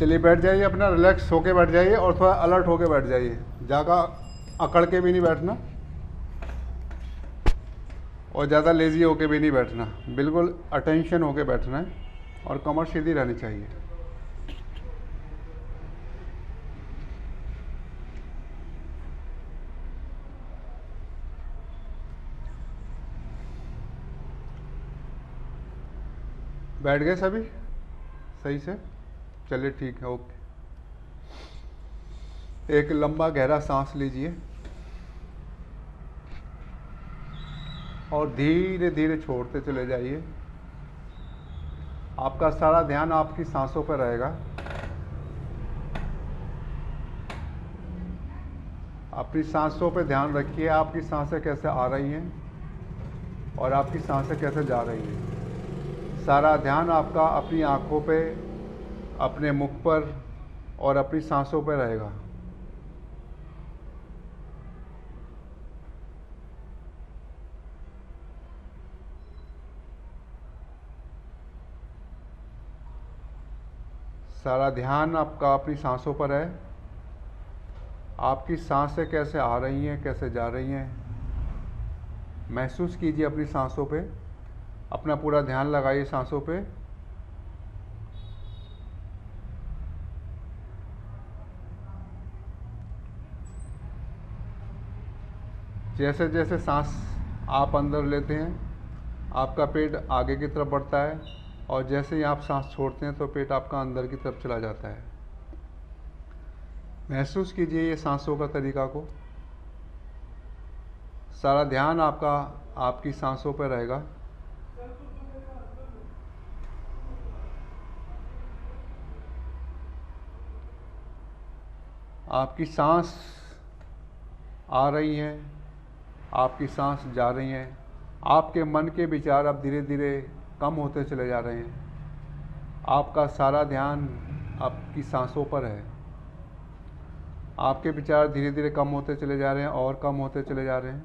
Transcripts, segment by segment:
चलिए बैठ जाइए, अपना रिलैक्स होके बैठ जाइए और थोड़ा अलर्ट होके बैठ जाइए। ज़्यादा अकड़ के भी नहीं बैठना और ज़्यादा लेज़ी होके भी नहीं बैठना, बिल्कुल अटेंशन होके बैठना है और कमर सीधी रहनी चाहिए। बैठ गए सभी सही से? चलिए ठीक है, ओके। एक लंबा गहरा सांस लीजिए और धीरे धीरे छोड़ते चले जाइए। आपका सारा ध्यान आपकी सांसों पर रहेगा। अपनी सांसों पे ध्यान रखिए, आपकी सांसें कैसे आ रही हैं और आपकी सांसें कैसे जा रही हैं। सारा ध्यान आपका अपनी आँखों पे, अपने मुख पर और अपनी सांसों पे रहेगा। सारा ध्यान आपका अपनी सांसों पर है। आपकी सांसें कैसे आ रही हैं, कैसे जा रही हैं, महसूस कीजिए अपनी सांसों पे। अपना पूरा ध्यान लगाइए सांसों पे। जैसे जैसे सांस आप अंदर लेते हैं, आपका पेट आगे की तरफ बढ़ता है और जैसे ही आप सांस छोड़ते हैं तो पेट आपका अंदर की तरफ चला जाता है। महसूस कीजिए ये सांसों का तरीका को। सारा ध्यान आपका आपकी सांसों पर रहेगा। आपकी सांस आ रही है, आपकी सांस जा रही है। आपके मन के विचार अब धीरे धीरे कम होते चले जा रहे हैं। आपका सारा ध्यान आपकी सांसों पर है। आपके विचार धीरे धीरे कम होते चले जा रहे हैं और कम होते चले जा रहे हैं।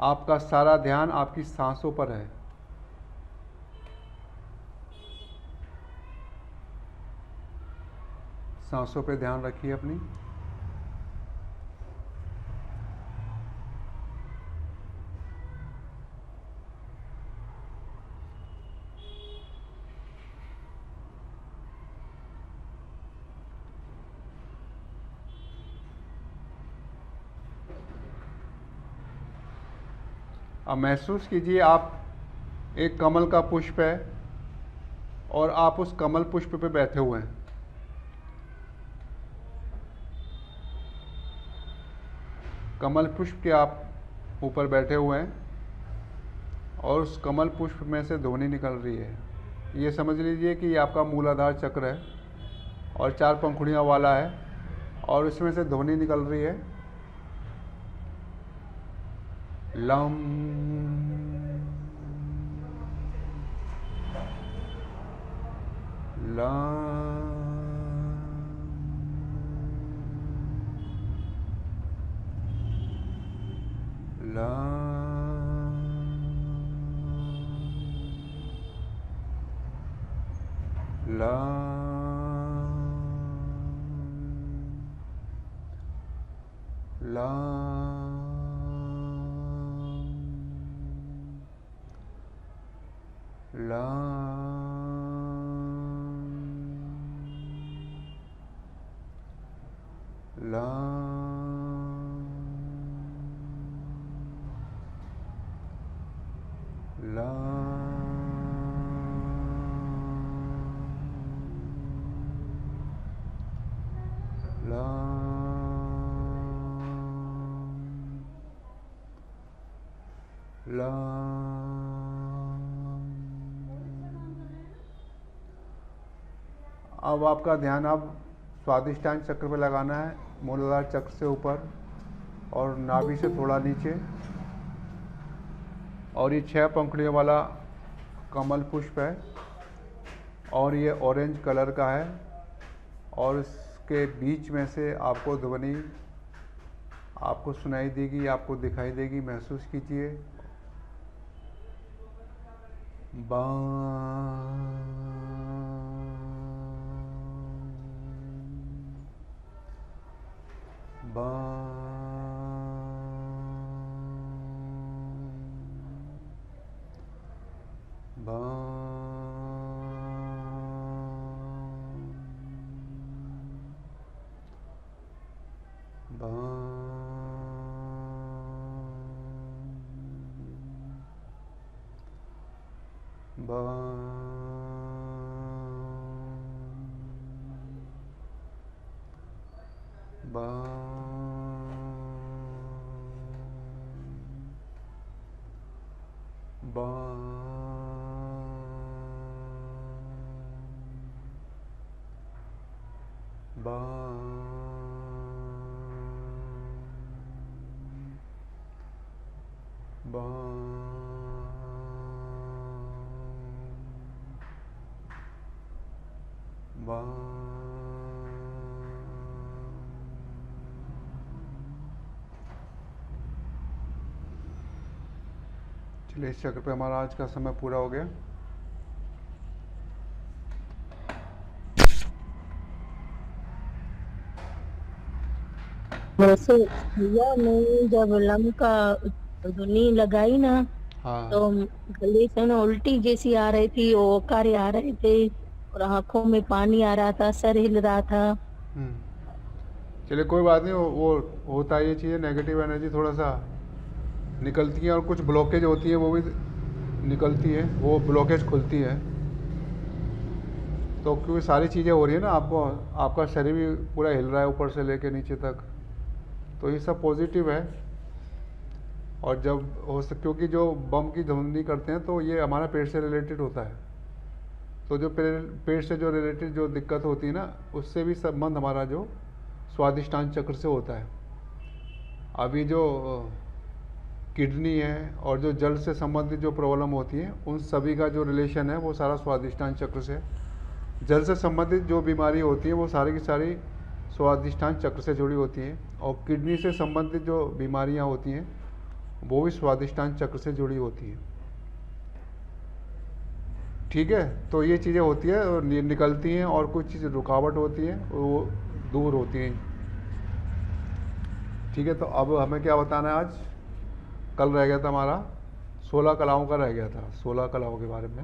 आपका सारा ध्यान आपकी सांसों पर है। सांसों पे ध्यान रखिए अपनी। अब महसूस कीजिए आप एक कमल का पुष्प है और आप उस कमल पुष्प पे बैठे हुए हैं। कमल पुष्प के आप ऊपर बैठे हुए हैं और उस कमल पुष्प में से ध्वनि निकल रही है। ये समझ लीजिए कि ये आपका मूलाधार चक्र है और 4 पंखुड़ियों वाला है और इसमें से ध्वनि निकल रही है, लम लम अब आपका ध्यान अब स्वादिष्टान चक्र पे लगाना है, मूलाधार चक्र से ऊपर और नाभि से थोड़ा नीचे। और ये 6 पंखुड़ियों वाला कमल पुष्प है और ये ऑरेंज कलर का है और इसके बीच में से आपको ध्वनि आपको सुनाई देगी, आपको दिखाई देगी। महसूस कीजिए। बां चलिए, इस चक्र पे हमारा आज का समय पूरा हो गया। वैसे भैया मैं जब लंका धुनी लगाई ना, हाँ। तो गले से ना उल्टी जैसी आ रही थी, वो ओकारे आ रहे थे और आंखों में पानी आ रहा था, सर हिल रहा था। चलिए, कोई बात नहीं, वो होता है ये चीज़ें, नेगेटिव एनर्जी थोड़ा सा निकलती है और कुछ ब्लॉकेज होती है वो भी निकलती है, वो ब्लॉकेज खुलती है। तो क्योंकि सारी चीज़ें हो रही है ना, आपको आपका शरीर भी पूरा हिल रहा है ऊपर से लेके नीचे तक, तो ये सब पॉजिटिव है। और जब क्योंकि जो बम की ध्वनि करते हैं तो ये हमारा पेट से रिलेटेड होता है, तो जो पेट से जो रिलेटेड जो दिक्कत होती है ना, उससे भी संबंध हमारा जो स्वादिष्टान चक्र से होता है। अभी जो किडनी है और जो जल से संबंधित जो प्रॉब्लम होती है, उन सभी का जो रिलेशन है वो सारा स्वादिष्टान चक्र से। जल से संबंधित जो बीमारी होती है वो सारी की सारी स्वादिष्टान चक्र से जुड़ी होती हैं, और किडनी से संबंधित जो बीमारियां होती हैं वो भी स्वादिष्टान चक्र से जुड़ी होती हैं। ठीक है, तो ये चीज़ें होती है और निकलती हैं, और कुछ चीज़ रुकावट होती है वो दूर होती हैं। ठीक है, तो अब हमें क्या बताना है आज? कल रह गया था हमारा 16 कलाओं का रह गया था, 16 कलाओं के बारे में।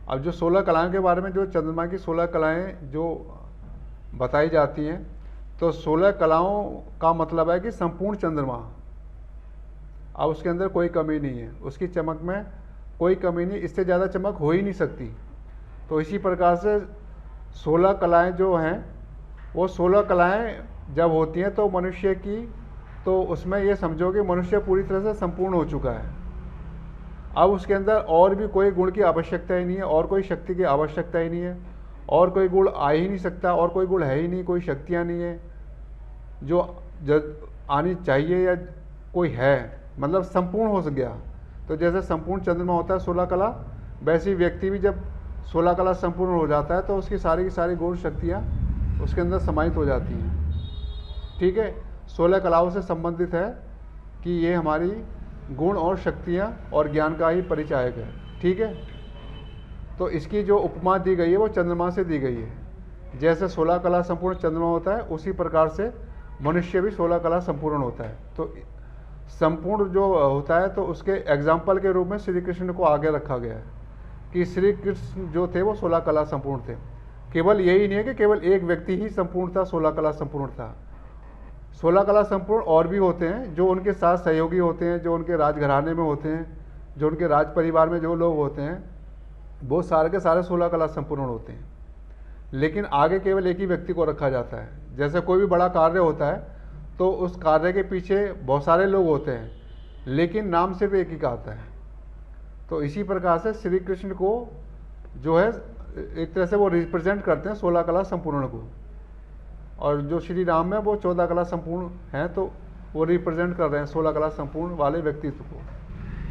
अब जो 16 कलाओं के बारे में, जो चंद्रमा की 16 कलाएं जो बताई जाती हैं, तो 16 कलाओं का मतलब है कि संपूर्ण चंद्रमा। अब उसके अंदर कोई कमी नहीं है, उसकी चमक में कोई कमी नहीं, इससे ज़्यादा चमक हो ही नहीं सकती। तो इसी प्रकार से 16 कलाएं जो हैं, वो 16 कलाएं जब होती हैं तो मनुष्य की, तो उसमें ये समझो कि मनुष्य पूरी तरह से संपूर्ण हो चुका है। अब उसके अंदर और भी कोई गुण की आवश्यकता ही नहीं है, और कोई शक्ति की आवश्यकता ही नहीं है, और कोई गुण आ ही नहीं सकता, और कोई गुण है ही नहीं, कोई शक्तियाँ नहीं है जो आनी चाहिए या कोई है, मतलब संपूर्ण हो गया। तो जैसे संपूर्ण चंद्रमा होता है 16 कला, वैसे ही व्यक्ति भी जब 16 कला संपूर्ण हो जाता है तो उसकी सारी की सारी गुण शक्तियाँ उसके अंदर समाहित हो जाती हैं। ठीक है, 16 कलाओं से संबंधित है कि ये हमारी गुण और शक्तियाँ और ज्ञान का ही परिचायक है। ठीक है, तो इसकी जो उपमा दी गई है वो चंद्रमा से दी गई है। जैसे 16 कला संपूर्ण चंद्रमा होता है, उसी प्रकार से मनुष्य भी 16 कला संपूर्ण होता है। तो संपूर्ण जो होता है, तो उसके एग्जाम्पल के रूप में श्री कृष्ण को आगे रखा गया है कि श्री कृष्ण जो थे वो 16 कला संपूर्ण थे। केवल यही नहीं है कि केवल एक व्यक्ति ही संपूर्ण था, 16 कला संपूर्ण था। 16 कला संपूर्ण और भी होते हैं जो उनके साथ सहयोगी होते हैं, जो उनके राजघराने में होते हैं, जो उनके राज परिवार में जो लोग होते हैं, वो सारे के सारे 16 कला संपूर्ण होते हैं। लेकिन आगे केवल एक ही व्यक्ति को रखा जाता है। जैसे कोई भी बड़ा कार्य होता है तो उस कार्य के पीछे बहुत सारे लोग होते हैं, लेकिन नाम सिर्फ एक ही का आता है। तो इसी प्रकार से श्री कृष्ण को जो है एक तरह से वो रिप्रेजेंट करते हैं 16 कला संपूर्ण को, और जो श्री राम है वो 14 कला संपूर्ण हैं, तो वो रिप्रेजेंट कर रहे हैं 16 कला संपूर्ण वाले व्यक्तित्व को।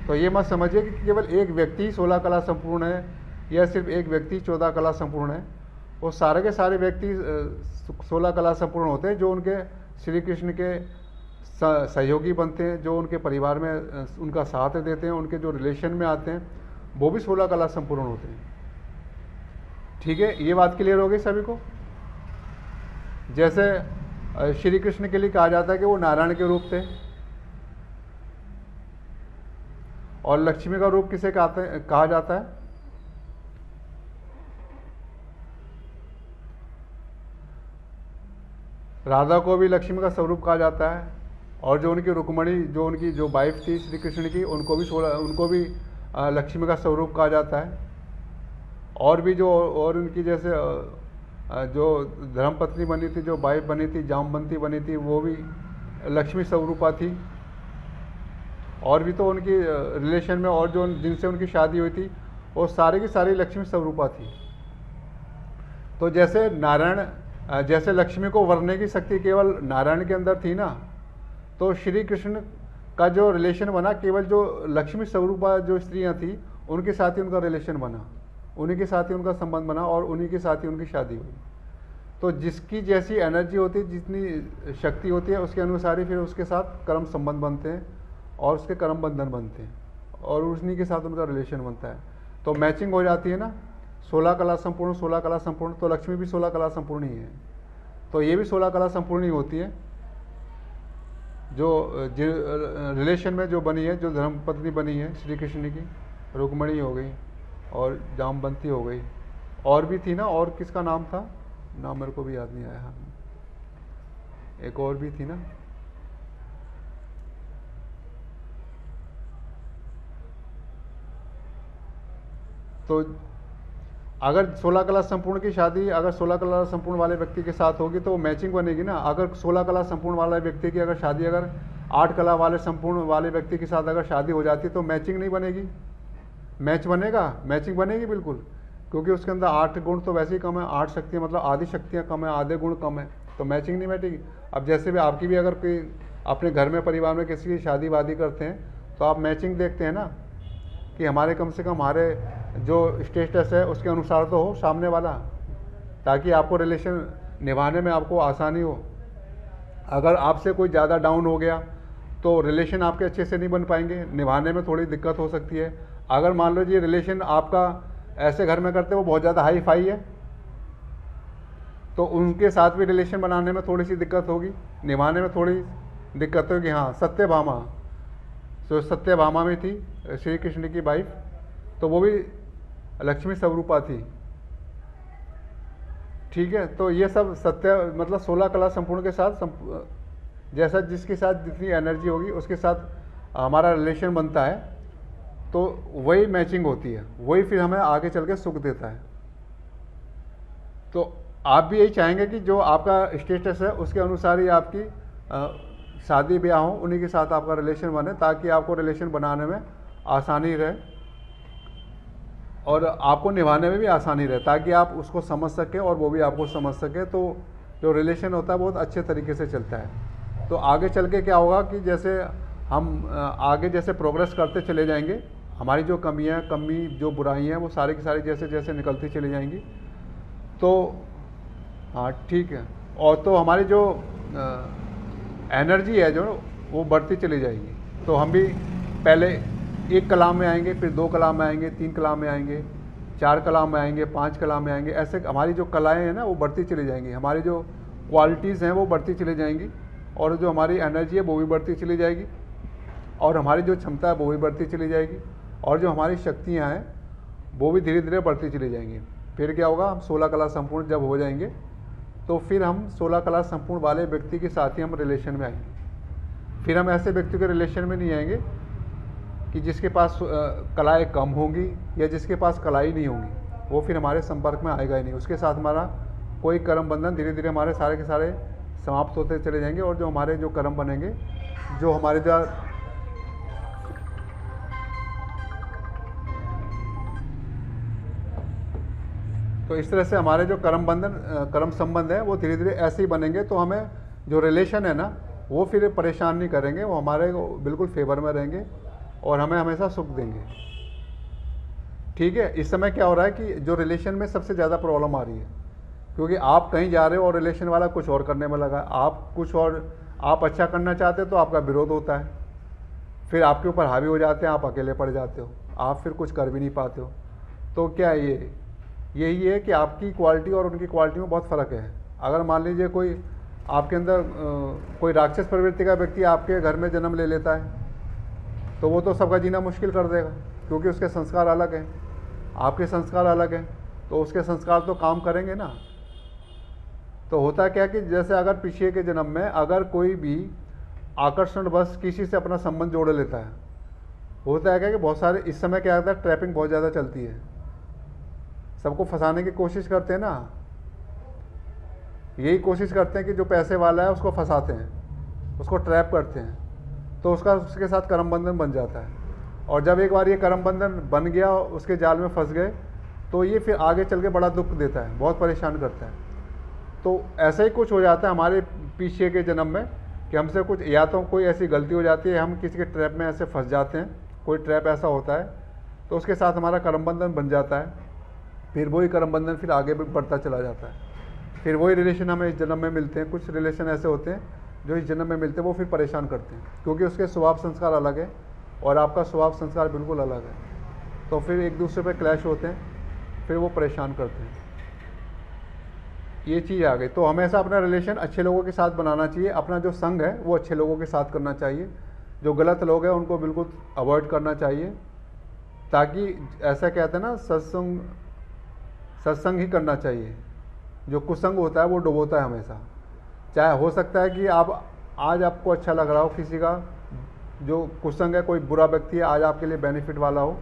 तो ये मत समझिए कि केवल एक व्यक्ति 16 कला संपूर्ण है या सिर्फ एक व्यक्ति 14 कला संपूर्ण है। वो सारे के सारे व्यक्ति 16 कला संपूर्ण होते हैं, जो उनके श्री कृष्ण के सहयोगी बनते हैं, जो उनके परिवार में उनका साथ देते हैं, उनके जो रिलेशन में आते हैं, वो भी 16 कला संपूर्ण होते हैं। ठीक है, ये बात क्लियर हो गई सभी को? जैसे श्री कृष्ण के लिए कहा जाता है कि वो नारायण के रूप थे, और लक्ष्मी का रूप किसे कहा जाता है? राधा को भी लक्ष्मी का स्वरूप कहा जाता है, और जो उनकी रुक्मणी, जो उनकी जो वाइफ थी श्री कृष्ण की, उनको भी लक्ष्मी का स्वरूप कहा जाता है। और भी जो और उनकी जैसे जो धर्मपत्नी बनी थी, जो वाइफ बनी थी, जामवंती बनी थी, वो भी लक्ष्मी स्वरूपा थी। और भी तो उनकी रिलेशन में और जो जिनसे उनकी शादी हुई थी वो सारी की सारी लक्ष्मी स्वरूपा थी। तो जैसे नारायण जैसे लक्ष्मी को वरने की शक्ति केवल नारायण के अंदर थी ना, तो श्री कृष्ण का जो रिलेशन बना केवल जो लक्ष्मी स्वरूपा जो स्त्रियां थी उनके साथ ही उनका रिलेशन बना, उन्हीं के साथ ही उनका संबंध बना और उन्हीं के साथ ही उनकी शादी हुई। तो जिसकी जैसी एनर्जी होती है, जितनी शक्ति होती है, उसके अनुसार ही फिर उसके साथ कर्म संबंध बनते हैं और उसके कर्म बंधन बनते हैं और उन्हीं के साथ उनका रिलेशन बनता है। तो मैचिंग हो जाती है ना, 16 कला संपूर्ण, 16 कला संपूर्ण। तो लक्ष्मी भी 16 कला संपूर्ण ही है, तो ये भी 16 कला संपूर्ण ही होती है। जो रिलेशन में जो बनी है, जो धर्मपत्नी बनी है श्री कृष्ण की, रुक्मणी हो गई और जामवंती हो गई। और भी थी ना, और किसका नाम था, नाम मेरे को भी याद नहीं आया। एक और भी थी ना, तो अगर 16 कला संपूर्ण की शादी अगर 16 कला संपूर्ण वाले व्यक्ति के साथ होगी तो मैचिंग बनेगी ना। अगर 16 कला संपूर्ण वाले व्यक्ति की अगर शादी अगर 8 कला वाले संपूर्ण वाले व्यक्ति के साथ अगर शादी हो जाती तो मैचिंग नहीं बनेगी। मैच बनेगा, मैचिंग बनेगी बिल्कुल, क्योंकि उसके अंदर 8 गुण तो वैसे ही कम है, 8 शक्तियाँ मतलब आधी शक्तियाँ कम है, आधे गुण कम है, तो मैचिंग नहीं बैठेगी। अब जैसे भी आपकी भी अगर कोई अपने घर में परिवार में किसी की शादी वादी करते हैं तो आप मैचिंग देखते हैं ना, कि हमारे कम से कम हमारे जो स्टेटस है उसके अनुसार तो हो सामने वाला, ताकि आपको रिलेशन निभाने में आपको आसानी हो। अगर आपसे कोई ज़्यादा डाउन हो गया तो रिलेशन आपके अच्छे से नहीं बन पाएंगे, निभाने में थोड़ी दिक्कत हो सकती है। अगर मान लो जी रिलेशन आपका ऐसे घर में करते वो बहुत ज़्यादा हाई फाई है तो उनके साथ भी रिलेशन बनाने में थोड़ी सी दिक्कत होगी, निभाने में थोड़ी दिक्कत होगी। हाँ, सत्यभामा, तो सत्यभामा में थी श्री कृष्ण की वाइफ, तो वो भी लक्ष्मी स्वरूपा थी। ठीक है, तो ये सब सत्य मतलब 16 कला संपूर्ण के साथ जैसा जिसके साथ जितनी एनर्जी होगी उसके साथ हमारा रिलेशन बनता है, तो वही मैचिंग होती है, वही फिर हमें आगे चल के सुख देता है। तो आप भी यही चाहेंगे कि जो आपका स्टेटस है उसके अनुसार ही आपकी शादी ब्याह हो, उन्हीं के साथ आपका रिलेशन बने, ताकि आपको रिलेशन बनाने में आसानी रहे और आपको निभाने में भी आसानी रहे, ताकि आप उसको समझ सकें और वो भी आपको समझ सके। तो जो रिलेशन होता है बहुत अच्छे तरीके से चलता है। तो आगे चल के क्या होगा कि जैसे हम आगे जैसे प्रोग्रेस करते चले जाएंगे, हमारी जो कमी जो बुराइयाँ हैं वो सारी की सारी जैसे जैसे निकलती चली जाएंगी। तो हाँ ठीक है, और तो हमारी जो एनर्जी है जो वो बढ़ती चली जाएगी। तो हम भी पहले 1 कला में आएंगे, फिर 2 कला में आएंगे, 3 कला में आएंगे, 4 कला में आएंगे, 5 कला में आएंगे। ऐसे हमारी जो कलाएं हैं ना वो बढ़ती चली जाएंगी, हमारी जो क्वालिटीज़ हैं वो बढ़ती चली जाएंगी, और जो हमारी एनर्जी है वो भी बढ़ती चली जाएगी, और हमारी जो क्षमता है वो भी बढ़ती चली जाएगी, और जो हमारी शक्तियाँ हैं वो भी धीरे धीरे बढ़ती चली जाएंगी। फिर क्या होगा, हम 16 कला संपूर्ण जब हो जाएंगे तो फिर हम 16 कला संपूर्ण वाले व्यक्ति के साथ ही हम रिलेशन में आएंगे। फिर हम ऐसे व्यक्ति के रिलेशन में नहीं आएंगे कि जिसके पास कलाएँ कम होंगी या जिसके पास कलाई नहीं होंगी, वो फिर हमारे संपर्क में आएगा ही नहीं। उसके साथ हमारा कोई कर्म बंधन धीरे धीरे हमारे सारे के सारे समाप्त होते चले जाएंगे, और जो हमारे जो कर्म बनेंगे, जो हमारे जो तो इस तरह से हमारे जो कर्म संबंध है वो धीरे धीरे ऐसे ही बनेंगे। तो हमें जो रिलेशन है ना वो फिर परेशान नहीं करेंगे, वो हमारे बिल्कुल फेवर में रहेंगे और हमें हमेशा सुख देंगे। ठीक है, इस समय क्या हो रहा है कि जो रिलेशन में सबसे ज़्यादा प्रॉब्लम आ रही है, क्योंकि आप कहीं जा रहे हो और रिलेशन वाला कुछ और करने में लगा, आप कुछ और आप अच्छा करना चाहते हो तो आपका विरोध होता है, फिर आपके ऊपर हावी हो जाते हैं, आप अकेले पड़ जाते हो, आप फिर कुछ कर भी नहीं पाते हो। तो क्या यही है कि आपकी क्वालिटी और उनकी क्वालिटी में बहुत फ़र्क है। अगर मान लीजिए कोई आपके अंदर कोई राक्षस प्रवृत्ति का व्यक्ति आपके घर में जन्म ले लेता है तो वो तो सबका जीना मुश्किल कर देगा, क्योंकि उसके संस्कार अलग हैं, आपके संस्कार अलग हैं, तो उसके संस्कार तो काम करेंगे ना। तो होता क्या कि जैसे अगर पीछे के जन्म में अगर कोई भी आकर्षण बस किसी से अपना संबंध जोड़ लेता है होता है क्या कि बहुत सारे इस समय क्या होता है, ट्रैपिंग बहुत ज़्यादा चलती है, सबको फंसाने की कोशिश करते हैं ना, यही कोशिश करते हैं कि जो पैसे वाला है उसको फंसाते हैं, उसको ट्रैप करते हैं, तो उसके साथ करम बंधन बन जाता है। और जब एक बार ये करम बंधन बन गया, उसके जाल में फंस गए, तो ये फिर आगे चल के बड़ा दुख देता है, बहुत परेशान करता है। तो ऐसा ही कुछ हो जाता है हमारे पीछे के जन्म में कि हमसे कुछ या तो कोई ऐसी गलती हो जाती है, हम किसी के ट्रैप में ऐसे फंस जाते हैं, कोई ट्रैप ऐसा होता है, तो उसके साथ हमारा करम बंधन बन जाता है। फिर वही करम बंधन फिर आगे भी बढ़ता चला जाता है, फिर वही रिलेशन हमें इस जन्म में मिलते हैं। कुछ रिलेशन ऐसे होते हैं जो इस जन्म में मिलते हैं, वो फिर परेशान करते हैं, क्योंकि उसके स्वभाव संस्कार अलग है और आपका स्वभाव संस्कार बिल्कुल अलग है। तो फिर एक दूसरे पे क्लैश होते हैं, फिर वो परेशान करते हैं। ये चीज़ आ गई। तो हमेशा अपना रिलेशन अच्छे लोगों के साथ बनाना चाहिए, अपना जो संग है वो अच्छे लोगों के साथ करना चाहिए, जो गलत लोग हैं उनको बिल्कुल अवॉइड करना चाहिए, ताकि ऐसा कहते हैं ना, सत्संग ही करना चाहिए। जो कुसंग होता है वो डुबोता है हमेशा। चाहे हो सकता है कि आप आज आपको अच्छा लग रहा हो किसी का जो कुसंग है, कोई बुरा व्यक्ति है, आज आपके लिए बेनिफिट वाला हो,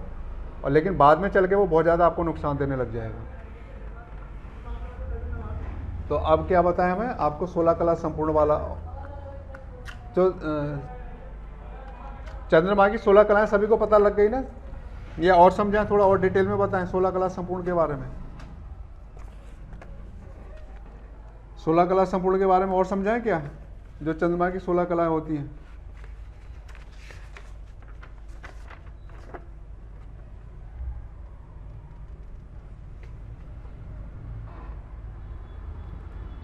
और लेकिन बाद में चल के वो बहुत ज़्यादा आपको नुकसान देने लग जाएगा। तो अब क्या बताएं हमें आपको 16 कला संपूर्ण वाला, जो चंद्रमा की 16 कलाएं सभी को पता लग गई ना, या और समझाएं, थोड़ा और डिटेल में बताएं 16 कला संपूर्ण के बारे में। 16 कला संपूर्ण के बारे में और समझाएं क्या, जो चंद्रमा की 16 कलाएं होती हैं।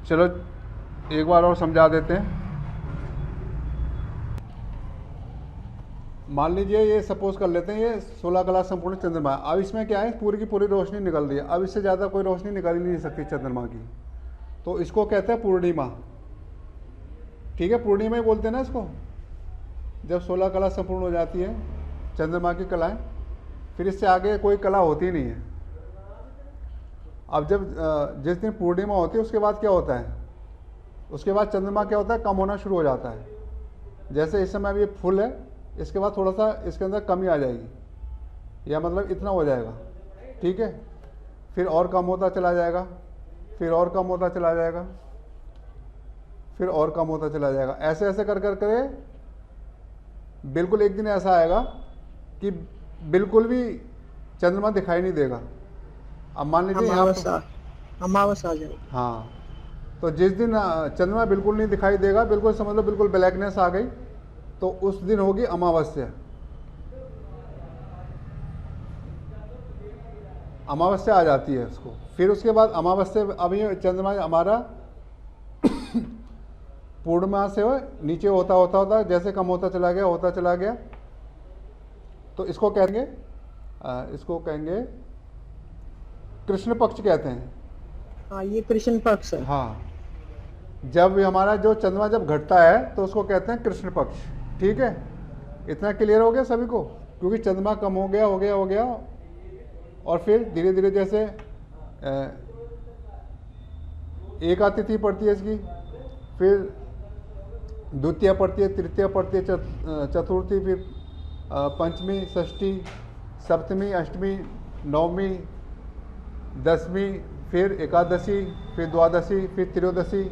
चलो एक बार और समझा देते हैं। मान लीजिए ये सपोज कर लेते हैं, ये 16 कला संपूर्ण चंद्रमा, अब इसमें क्या है, पूरी की पूरी रोशनी निकल रही है, अब इससे ज़्यादा कोई रोशनी निकल ही नहीं सकती चंद्रमा की, तो इसको कहते हैं पूर्णिमा। ठीक है, पूर्णिमा ही बोलते हैं ना इसको। जब 16 कला संपूर्ण हो जाती है चंद्रमा की कलाएं, फिर इससे आगे कोई कला होती नहीं है। अब जब जिस दिन पूर्णिमा होती है उसके बाद क्या होता है, उसके बाद चंद्रमा क्या होता है, कम होना शुरू हो जाता है। जैसे इस समय अभी ये फुल है, इसके बाद थोड़ा सा इसके अंदर कमी आ जाएगी, या मतलब इतना हो जाएगा, ठीक है, फिर और कम होता चला जाएगा, फिर और कम होता चला जाएगा, फिर और कम होता चला जाएगा, ऐसे ऐसे कर कर करे बिल्कुल एक दिन ऐसा आएगा कि बिल्कुल भी चंद्रमा दिखाई नहीं देगा। अब मान लीजिए अमावस्या आ जाएगी। हाँ, तो जिस दिन चंद्रमा बिल्कुल नहीं दिखाई देगा, बिल्कुल समझ लो बिल्कुल ब्लैकनेस आ गई, तो उस दिन होगी अमावस्या। अमावस्या आ जाती है उसको। फिर उसके बाद अमावस्या, अब ये चंद्रमा हमारा पूर्णिमा से नीचे होता होता होता जैसे कम होता चला गया, तो इसको कहेंगे कृष्ण पक्ष कहते हैं। हाँ, ये कृष्ण पक्ष है। हाँ, जब हमारा जो चंद्रमा जब घटता है तो उसको कहते हैं कृष्ण पक्ष। ठीक है, इतना क्लियर हो गया सभी को, क्योंकि चंद्रमा कम हो गया और फिर धीरे धीरे जैसे एक तिथि पड़ती है इसकी, फिर द्वितीय पड़ती है, तृतीय पड़ती है, चतुर्थी, फिर पंचमी, षष्ठी, सप्तमी, अष्टमी, नवमी, दसवीं, फिर एकादशी, फिर द्वादशी, फिर त्रयोदशी,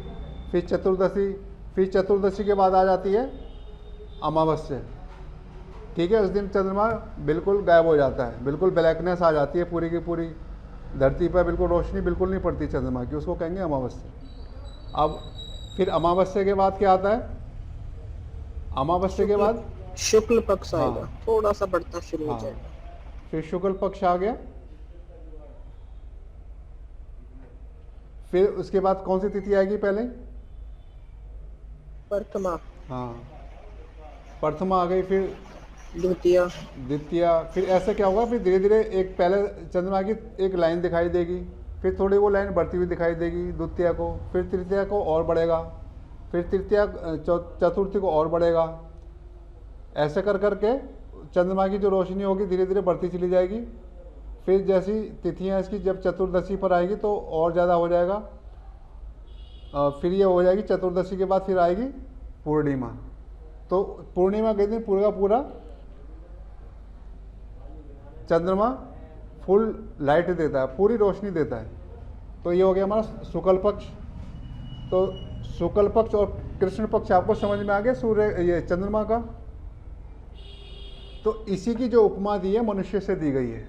फिर चतुर्दशी, फिर चतुर्दशी के बाद आ जाती है अमावस्या। ठीक है, उस दिन चंद्रमा बिल्कुल गायब हो जाता है, बिल्कुल ब्लैकनेस आ जाती है, पूरी की पूरी धरती पर बिल्कुल रोशनी बिल्कुल नहीं पड़ती चंद्रमा की, उसको कहेंगे अमावस्या। अब फिर अमावस्या के बाद क्या आता है, अमावस्या के बाद शुक्ल पक्ष आएगा। हाँ, थोड़ा सा बढ़ता शुरू हो जाएगा। फिर शुक्ल पक्ष आ गया, फिर उसके बाद कौन सी तिथि आएगी पहले, प्रथमा। हाँ, प्रथमा आ गई, फिर द्वितीय, फिर ऐसे क्या होगा, फिर धीरे धीरे एक पहले चंद्रमा की एक लाइन दिखाई देगी, फिर थोड़ी वो लाइन बढ़ती हुई दिखाई देगी द्वितीय को, फिर तृतीय को और बढ़ेगा, फिर तृतीय चतुर्थी को और बढ़ेगा। ऐसे कर करके चंद्रमा की जो रोशनी होगी धीरे धीरे बढ़ती चली जाएगी। फिर जैसी तिथियाँ इसकी जब चतुर्दशी पर आएगी तो और ज़्यादा हो जाएगा, फिर ये हो जाएगी चतुर्दशी के बाद फिर आएगी पूर्णिमा। तो पूर्णिमा के दिन पूरा चंद्रमा फुल लाइट देता है, पूरी रोशनी देता है। तो ये हो गया हमारा शुक्ल पक्ष। तो शुक्ल पक्ष और कृष्ण पक्ष आपको समझ में आ गया सूर्य ये चंद्रमा का। तो इसी की जो उपमा दी है मनुष्य से दी गई है,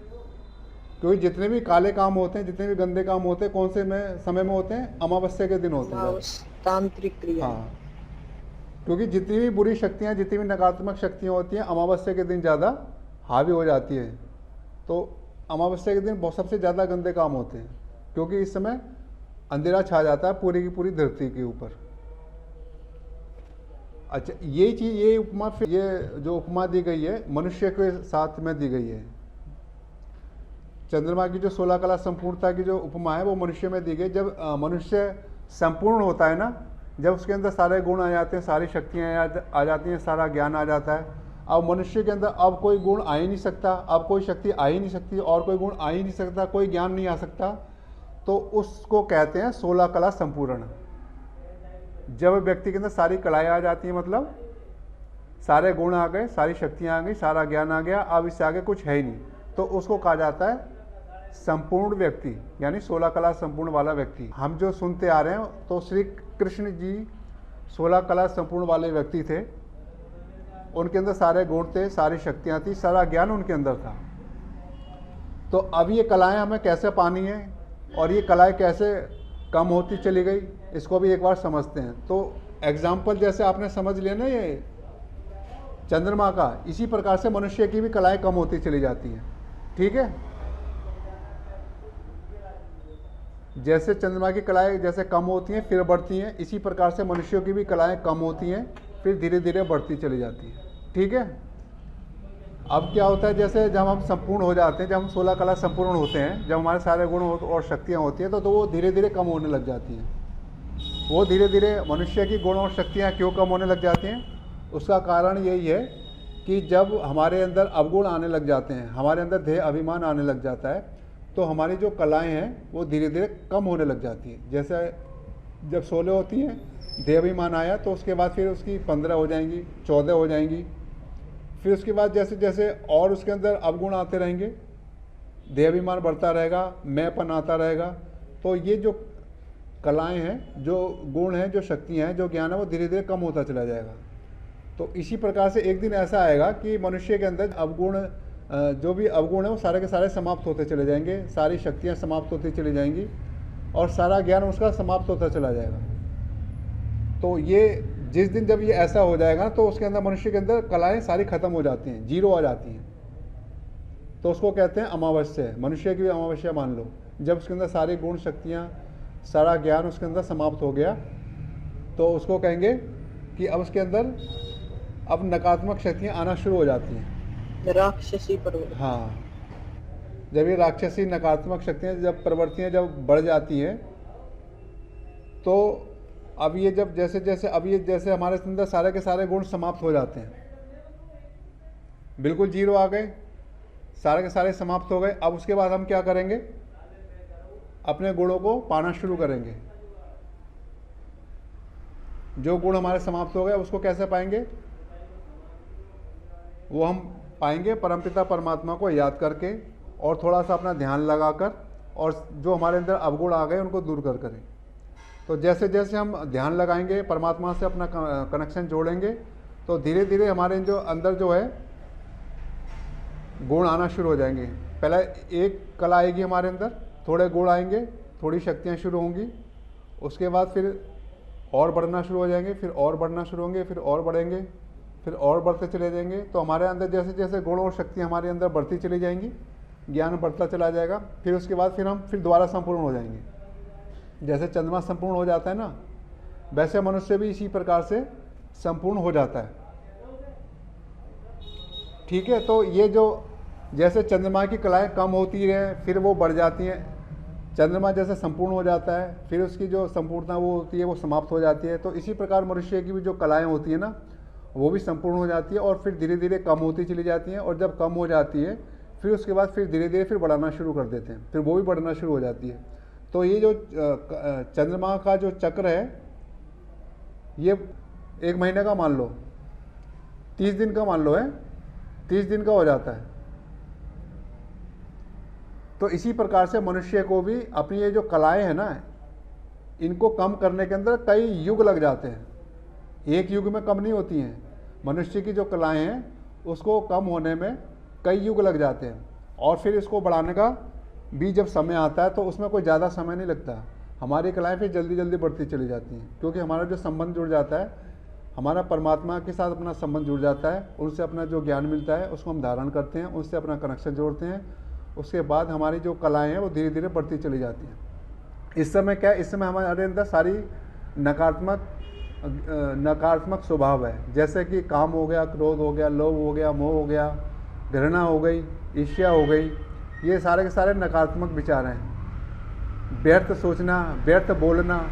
क्योंकि जितने भी काले काम होते हैं, जितने भी गंदे काम होते हैं, कौन से में समय में होते हैं? अमावस्या के दिन होते हैं। तांत्रिक क्रिया। हाँ, क्योंकि जितनी भी बुरी शक्तियाँ, जितनी भी नकारात्मक शक्तियाँ होती हैं, अमावस्या के दिन ज़्यादा हावी हो जाती है। तो अमावस्या के दिन बहुत सबसे ज़्यादा गंदे काम होते हैं, क्योंकि इस समय अंधेरा छा जाता है पूरी की पूरी धरती के ऊपर। अच्छा, ये चीज़, ये उपमा, फिर ये जो उपमा दी गई है मनुष्य के साथ में दी गई है। चंद्रमा की जो 16 कला संपूर्णता की जो उपमा है वो मनुष्य में दी गई। जब मनुष्य संपूर्ण होता है ना, जब उसके अंदर सारे गुण आ जाते हैं, सारी शक्तियाँ आ जाती हैं, सारा ज्ञान आ जाता है। अब मनुष्य के अंदर अब कोई गुण आ ही नहीं सकता, अब कोई शक्ति आ ही नहीं सकती, और कोई गुण आ ही नहीं सकता, कोई ज्ञान नहीं आ सकता। तो उसको कहते हैं 16 कला संपूर्ण। जब व्यक्ति के अंदर सारी कलाएँ आ जाती हैं, मतलब सारे गुण आ गए, सारी शक्तियाँ आ गई, सारा ज्ञान आ गया, अब इससे आगे कुछ है ही नहीं, तो उसको कहा जाता है संपूर्ण व्यक्ति, यानी 16 कला संपूर्ण वाला व्यक्ति। हम जो सुनते आ रहे हैं, तो श्री कृष्ण जी 16 कला संपूर्ण वाले व्यक्ति थे। उनके अंदर सारे गुण थे, सारी शक्तियाँ थी, सारा ज्ञान उनके अंदर था। तो अब ये कलाएं हमें कैसे पानी है, और ये कलाएं कैसे कम होती चली गई, इसको भी एक बार समझते हैं। तो एग्जाम्पल जैसे आपने समझ लिया ना ये चंद्रमा का, इसी प्रकार से मनुष्य की भी कलाएं कम होती चली जाती हैं। ठीक है, जैसे चंद्रमा की कलाएं जैसे कम होती हैं फिर बढ़ती हैं, इसी प्रकार से मनुष्यों की भी कलाएं कम होती हैं फिर धीरे धीरे बढ़ती चली जाती हैं। ठीक है, अब क्या होता है, जैसे जब हम संपूर्ण हो जाते हैं, जब हम 16 कला संपूर्ण होते हैं, जब हमारे सारे गुण और शक्तियाँ होती हैं, तो वो धीरे धीरे कम होने लग जाती हैं। वो धीरे धीरे मनुष्य की गुण और शक्तियाँ क्यों कम होने लग जाती हैं? उसका कारण यही है कि जब हमारे अंदर अवगुण आने लग जाते हैं, हमारे अंदर देह अभिमान आने लग जाता है, तो हमारी जो कलाएं हैं वो धीरे धीरे कम होने लग जाती है। जैसे जब 16 होती हैं, देह अभिमान आया, तो उसके बाद फिर उसकी 15 हो जाएंगी, 14 हो जाएंगी, फिर उसके बाद जैसे जैसे और उसके अंदर अवगुण आते रहेंगे, देह अभिमान बढ़ता रहेगा, मैंपन आता रहेगा। तो ये जो कलाएं हैं, जो गुण हैं, जो शक्तियाँ हैं, जो ज्ञान है, वो धीरे धीरे कम होता चला जाएगा। तो इसी प्रकार से एक दिन ऐसा आएगा कि मनुष्य के अंदर अवगुण, जो भी अवगुण है, वो सारे के सारे समाप्त होते चले जाएंगे, सारी शक्तियाँ समाप्त होती चली जाएंगी, और सारा ज्ञान उसका समाप्त होता चला जाएगा। तो ये जिस दिन जब ये ऐसा हो जाएगा, तो उसके अंदर मनुष्य के अंदर कलाएं सारी खत्म हो जाती हैं, जीरो आ जाती हैं। तो उसको कहते हैं अमावस्या। मनुष्य की भी अमावस्या मान लो, जब उसके अंदर सारी गुण शक्तियाँ, सारा ज्ञान उसके अंदर समाप्त हो गया, तो उसको कहेंगे कि अब उसके अंदर अब नकारात्मक शक्तियाँ आना शुरू हो जाती हैं, राक्षसी प्रवृत्ति। हाँ, जब ये राक्षसी नकारात्मक शक्तियाँ, जब प्रवृत्तियाँ जब बढ़ जाती हैं, तो अब ये जब जैसे जैसे अब ये जैसे हमारे अंदर सारे के सारे गुण समाप्त हो जाते हैं, बिल्कुल जीरो आ गए, सारे के सारे समाप्त हो गए। अब उसके बाद हम क्या करेंगे? अपने गुणों को पाना शुरू करेंगे। जो गुण हमारे समाप्त हो गए, उसको कैसे पाएंगे? वो हम पाएंगे परमपिता परमात्मा को याद करके, और थोड़ा सा अपना ध्यान लगाकर, और जो हमारे अंदर अवगुण आ गए उनको दूर कर करें। तो जैसे जैसे हम ध्यान लगाएंगे, परमात्मा से अपना कनेक्शन जोड़ेंगे, तो धीरे धीरे हमारे जो अंदर जो है गुण आना शुरू हो जाएंगे। पहले एक कला आएगी हमारे अंदर, थोड़े गुण आएंगे, थोड़ी शक्तियाँ शुरू होंगी, उसके बाद फिर और बढ़ना शुरू हो जाएंगे, फिर और बढ़ना शुरू होंगे, फिर और बढ़ेंगे, फिर और बढ़ते चले जाएंगे। तो हमारे अंदर जैसे जैसे गुण और शक्तियाँ हमारे अंदर बढ़ती चली जाएंगी, ज्ञान बढ़ता चला जाएगा, फिर उसके बाद फिर हम दोबारा संपूर्ण हो जाएंगे। जैसे चंद्रमा संपूर्ण हो जाता है ना, वैसे मनुष्य भी इसी प्रकार से संपूर्ण हो जाता है। ठीक है, तो ये जो जैसे चंद्रमा की कलाएं कम होती है, फिर वो बढ़ जाती हैं। चंद्रमा जैसे संपूर्ण हो जाता है, फिर उसकी जो संपूर्णता वो होती है वो समाप्त हो जाती है। तो इसी प्रकार मनुष्य की भी जो कलाएं होती है ना, वो भी संपूर्ण हो जाती है, और फिर धीरे धीरे कम होती चली जाती हैं। और जब कम हो जाती है, फिर उसके बाद फिर धीरे धीरे फिर बढ़ाना शुरू कर देते हैं, फिर वो भी बढ़ना शुरू हो जाती है। तो ये जो चंद्रमा का जो चक्र है, ये 1 महीने का मान लो, 30 दिन का मान लो है, 30 दिन का हो जाता है। तो इसी प्रकार से मनुष्य को भी अपनी ये जो कलाएं हैं ना, इनको कम करने के अंदर कई युग लग जाते हैं, एक युग में कम नहीं होती हैं। मनुष्य की जो कलाएं हैं उसको कम होने में कई युग लग जाते हैं, और फिर इसको बढ़ाने का भी जब समय आता है तो उसमें कोई ज़्यादा समय नहीं लगता। हमारी कलाएं फिर जल्दी जल्दी बढ़ती चली जाती हैं, क्योंकि हमारा जो संबंध जुड़ जाता है, हमारा परमात्मा के साथ अपना संबंध जुड़ जाता है, उनसे अपना जो ज्ञान मिलता है उसको हम धारण करते हैं, उससे अपना कनेक्शन जोड़ते हैं। उसके बाद हमारी जो कलाएँ हैं वो धीरे धीरे बढ़ती चली जाती हैं। इस समय क्या है, इस समय हमारे अंदर सारी नकारात्मक स्वभाव है, जैसे कि काम हो गया, क्रोध हो गया, लोभ हो गया, मोह हो गया, घृणा हो गई, ईर्ष्या हो गई, ये सारे के सारे नकारात्मक विचार हैं। व्यर्थ सोचना, व्यर्थ बोलना,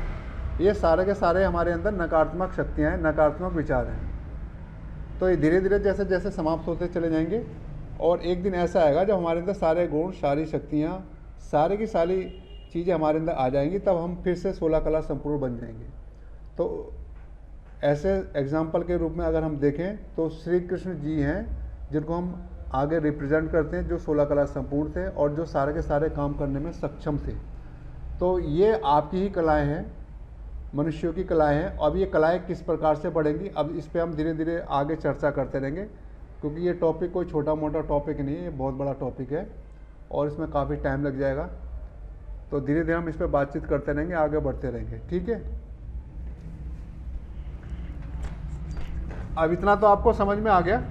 ये सारे के सारे हमारे अंदर नकारात्मक शक्तियाँ हैं, नकारात्मक विचार हैं। तो ये धीरे धीरे जैसे जैसे समाप्त होते चले जाएंगे, और एक दिन ऐसा आएगा जब हमारे अंदर सारे गुण, सारी शक्तियाँ, सारी की सारी चीज़ें हमारे अंदर आ जाएंगी, तब हम फिर से 16 कला संपूर्ण बन जाएंगे। तो ऐसे एग्जाम्पल के रूप में अगर हम देखें तो श्री कृष्ण जी हैं जिनको हम आगे रिप्रेजेंट करते हैं, जो 16 कला संपूर्ण थे और जो सारे के सारे काम करने में सक्षम थे। तो ये आपकी ही कलाएं हैं, मनुष्यों की कलाएं हैं। अब ये कलाएं किस प्रकार से बढ़ेंगी, अब इस पर हम धीरे धीरे आगे चर्चा करते रहेंगे, क्योंकि ये टॉपिक कोई छोटा मोटा टॉपिक नहीं है, ये बहुत बड़ा टॉपिक है और इसमें काफ़ी टाइम लग जाएगा। तो धीरे धीरे हम इस पर बातचीत करते रहेंगे, आगे बढ़ते रहेंगे, ठीक है। अब इतना तो आपको समझ में आ गया,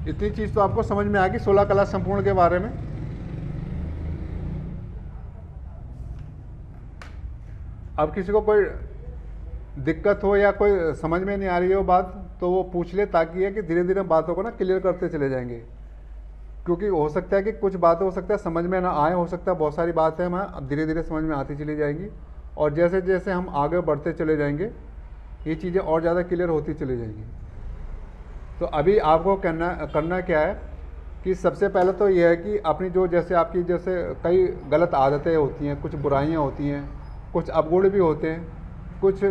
इतनी चीज़ तो आपको समझ में आ गई 16 कला संपूर्ण के बारे में। अब किसी को कोई दिक्कत हो या कोई समझ में नहीं आ रही हो बात, तो वो पूछ ले, ताकि ये कि धीरे धीरे बातों को ना क्लियर करते चले जाएंगे। क्योंकि हो सकता है कि कुछ बातें हो सकता है समझ में ना आए, हो सकता है बहुत सारी बातें हमें अब धीरे धीरे समझ में आती चली जाएंगी, और जैसे जैसे हम आगे बढ़ते चले जाएंगे ये चीज़ें और ज़्यादा क्लियर होती चली जाएंगी। तो अभी आपको करना क्या है कि सबसे पहले तो ये है कि अपनी जो जैसे आपकी जैसे कई गलत आदतें होती हैं, कुछ बुराइयां होती हैं, कुछ अवगुण भी होते हैं, कुछ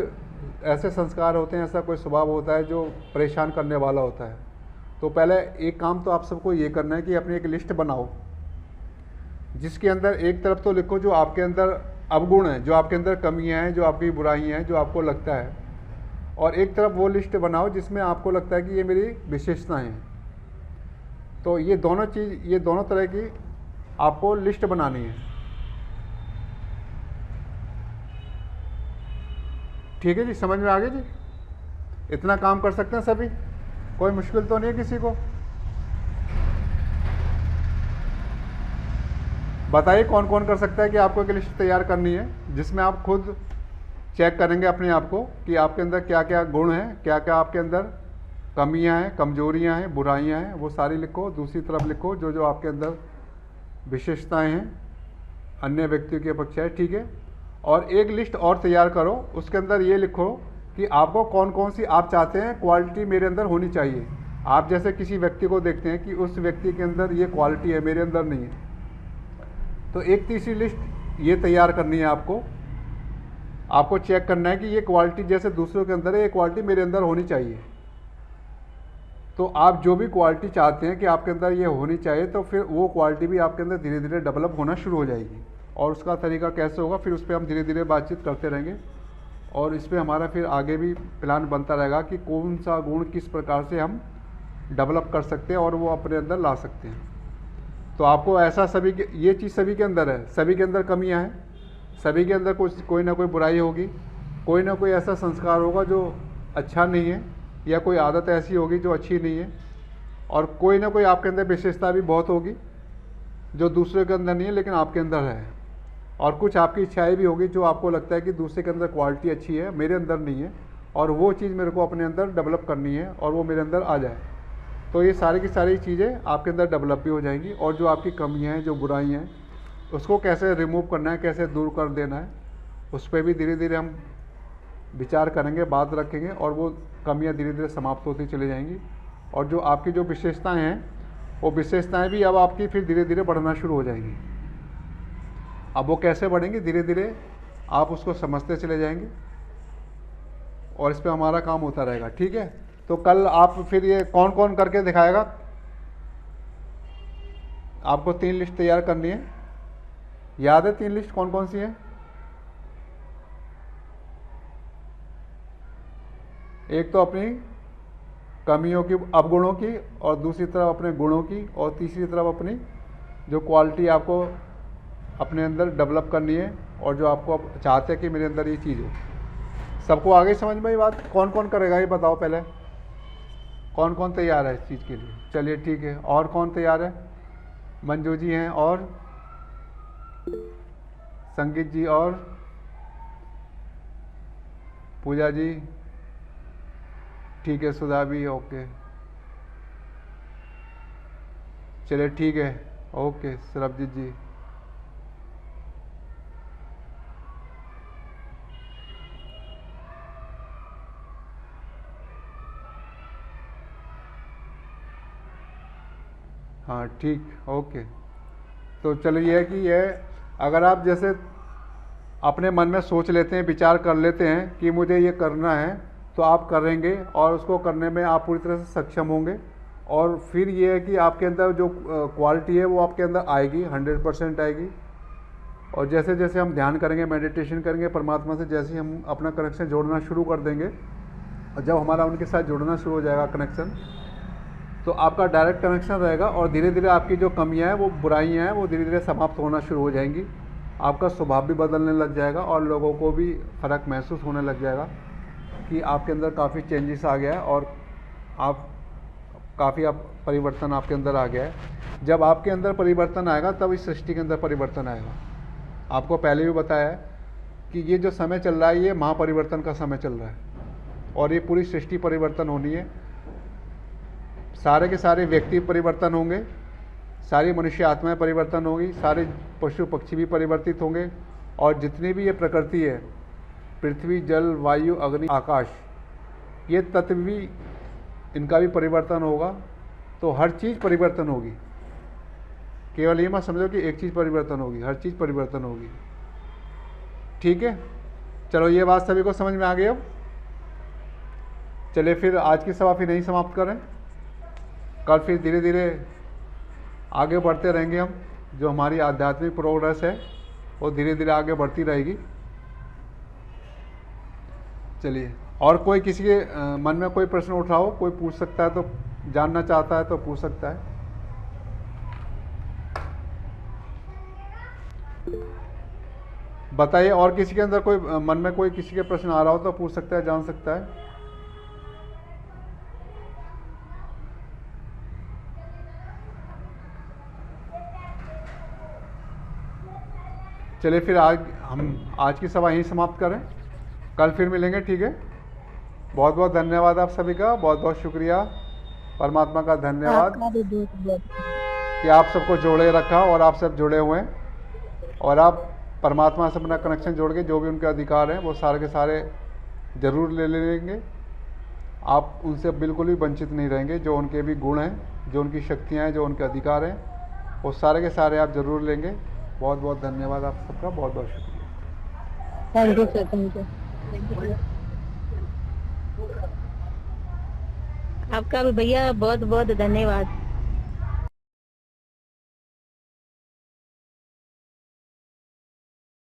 ऐसे संस्कार होते हैं, ऐसा कोई स्वभाव होता है जो परेशान करने वाला होता है। तो पहले एक काम तो आप सबको ये करना है कि अपनी एक लिस्ट बनाओ, जिसके अंदर एक तरफ तो लिखो जो आपके अंदर अवगुण हैं, जो आपके अंदर कमियां हैं, जो आपकी बुराइयां हैं, जो आपको लगता है, और एक तरफ वो लिस्ट बनाओ जिसमें आपको लगता है कि ये मेरी विशेषताएं हैं। तो ये दोनों चीज़, ये दोनों तरह की आपको लिस्ट बनानी है, ठीक है जी। समझ में आ गया जी, इतना काम कर सकते हैं सभी, कोई मुश्किल तो नहीं है किसी को। बताइए कौन कौन कर सकता है कि आपको एक लिस्ट तैयार करनी है, जिसमें आप खुद चेक करेंगे अपने आप को कि आपके अंदर क्या क्या गुण हैं, क्या क्या आपके अंदर कमियां हैं, कमजोरियां हैं, बुराइयां हैं, वो सारी लिखो। दूसरी तरफ लिखो जो जो आपके अंदर विशेषताएं हैं अन्य व्यक्तियों की अपेक्षा है, ठीक है। और एक लिस्ट और तैयार करो, उसके अंदर ये लिखो कि आपको कौन कौन सी आप चाहते हैं क्वालिटी मेरे अंदर होनी चाहिए। आप जैसे किसी व्यक्ति को देखते हैं कि उस व्यक्ति के अंदर ये क्वालिटी है, मेरे अंदर नहीं है, तो एक तीसरी लिस्ट ये तैयार करनी है आपको चेक करना है कि ये क्वालिटी जैसे दूसरों के अंदर है, ये क्वालिटी मेरे अंदर होनी चाहिए। तो आप जो भी क्वालिटी चाहते हैं कि आपके अंदर ये होनी चाहिए, तो फिर वो क्वालिटी भी आपके अंदर धीरे धीरे डेवलप होना शुरू हो जाएगी। और उसका तरीका कैसे होगा, फिर उस पर हम धीरे धीरे बातचीत करते रहेंगे, और इस पर हमारा फिर आगे भी प्लान बनता रहेगा कि कौन सा गुण किस प्रकार से हम डेवलप कर सकते हैं और वो अपने अंदर ला सकते हैं। तो आपको ऐसा सभी के, ये चीज़ सभी के अंदर है, सभी के अंदर कमियां हैं, सभी के अंदर कोई ना कोई बुराई होगी, कोई ना कोई ऐसा संस्कार होगा जो अच्छा नहीं है, या कोई आदत ऐसी होगी जो अच्छी नहीं है, और कोई ना कोई आपके अंदर विशेषता भी बहुत होगी जो दूसरे के अंदर नहीं है लेकिन आपके अंदर है। और कुछ आपकी इच्छाएं भी होगी जो आपको लगता है कि दूसरे के अंदर क्वालिटी अच्छी है, मेरे अंदर नहीं है, और वो चीज़ मेरे को अपने अंदर डेवलप करनी है और वो मेरे अंदर आ जाए। तो ये सारी की सारी चीज़ें आपके अंदर डेवलप भी हो जाएंगी, और जो आपकी कमियाँ हैं, जो बुराइयाँ हैं, उसको कैसे रिमूव करना है, कैसे दूर कर देना है, उस पर भी धीरे धीरे हम विचार करेंगे, बात रखेंगे, और वो कमियां धीरे धीरे समाप्त होती चली जाएंगी। और जो आपकी जो विशेषताएं हैं, वो विशेषताएं भी अब आपकी फिर धीरे धीरे बढ़ना शुरू हो जाएंगी। अब वो कैसे बढ़ेंगी, धीरे धीरे आप उसको समझते चले जाएंगे, और इस पर हमारा काम होता रहेगा, ठीक है। तो कल आप फिर ये कौन कौन करके दिखाएगा, आपको 3 लिस्ट तैयार करनी है। याद है 3 लिस्ट कौन कौन सी है? एक तो अपनी कमियों की, अवगुणों की, और दूसरी तरफ अपने गुणों की, और तीसरी तरफ अपनी जो क्वालिटी आपको अपने अंदर डेवलप करनी है और जो आपको आप चाहते हैं कि मेरे अंदर ये चीज़ हो। सबको आगे समझ में ये बात? कौन कौन करेगा ये बताओ पहले, कौन कौन तैयार है इस चीज़ के लिए? चलिए ठीक है, और कौन तैयार है? मंजू जी हैं, और संगीत जी, और पूजा जी, ठीक है, सुधा भी, ओके, चलिए ठीक है, ओके, सरबजीत जी, हाँ ठीक, ओके। तो चलो ये है कि ये अगर आप जैसे अपने मन में सोच लेते हैं, विचार कर लेते हैं कि मुझे ये करना है, तो आप करेंगे और उसको करने में आप पूरी तरह से सक्षम होंगे। और फिर ये है कि आपके अंदर जो क्वालिटी है वो आपके अंदर आएगी, 100% आएगी। और जैसे जैसे हम ध्यान करेंगे, मेडिटेशन करेंगे परमात्मा से, जैसे ही हम अपना कनेक्शन जोड़ना शुरू कर देंगे, और जब हमारा उनके साथ जुड़ना शुरू हो जाएगा कनेक्शन, तो आपका डायरेक्ट कनेक्शन रहेगा और धीरे धीरे आपकी जो कमियां हैं, वो बुराइयां हैं, वो धीरे धीरे समाप्त होना शुरू हो जाएंगी। आपका स्वभाव भी बदलने लग जाएगा और लोगों को भी फ़र्क महसूस होने लग जाएगा कि आपके अंदर काफ़ी चेंजेस आ गया है और आप काफ़ी परिवर्तन आपके अंदर आ गया है। जब आपके अंदर परिवर्तन आएगा तब इस सृष्टि के अंदर परिवर्तन आएगा। आपको पहले भी बताया है कि ये जो समय चल रहा है, ये महापरिवर्तन का समय चल रहा है और ये पूरी सृष्टि परिवर्तन होनी है। सारे के सारे व्यक्ति परिवर्तन होंगे, सारी मनुष्य आत्माएं परिवर्तन होगी, सारे पशु पक्षी भी परिवर्तित होंगे, और जितनी भी ये प्रकृति है, पृथ्वी, जल, वायु, अग्नि, आकाश, ये तत्व भी, इनका भी परिवर्तन होगा। तो हर चीज़ परिवर्तन होगी। केवल ये मत समझो कि एक चीज़ परिवर्तन होगी, हर चीज़ परिवर्तन होगी। ठीक है, चलो ये बात सभी को समझ में आ गई। अब चलिए फिर आज की सभा फिर नहीं समाप्त करें, कल फिर धीरे धीरे आगे बढ़ते रहेंगे हम। जो हमारी आध्यात्मिक प्रोग्रेस है वो धीरे धीरे आगे बढ़ती रहेगी। चलिए, और कोई किसी के मन में कोई प्रश्न उठाओ, कोई पूछ सकता है, तो जानना चाहता है तो पूछ सकता है। बताइए, और किसी के अंदर कोई मन में कोई किसी के प्रश्न आ रहा हो तो पूछ सकता है, जान सकता है। चलिए फिर हम आज की सभा यहीं समाप्त करें, कल फिर मिलेंगे। ठीक है, बहुत बहुत धन्यवाद आप सभी का, बहुत बहुत शुक्रिया, परमात्मा का धन्यवाद कि आप सबको जोड़े रखा और आप सब जुड़े हुए हैं। और आप परमात्मा से अपना कनेक्शन जोड़ के जो भी उनके अधिकार हैं वो सारे के सारे ज़रूर ले लेंगे। आप उनसे बिल्कुल भी वंचित नहीं रहेंगे। जो उनके भी गुण हैं, जो उनकी शक्तियाँ हैं, जो उनके अधिकार हैं, वो सारे के सारे आप ज़रूर लेंगे। बहुत बहुत धन्यवाद आप सबका, बहुत बहुत शुक्रिया। Thank you sir, thank you. आपका भी भैया बहुत बहुत धन्यवाद।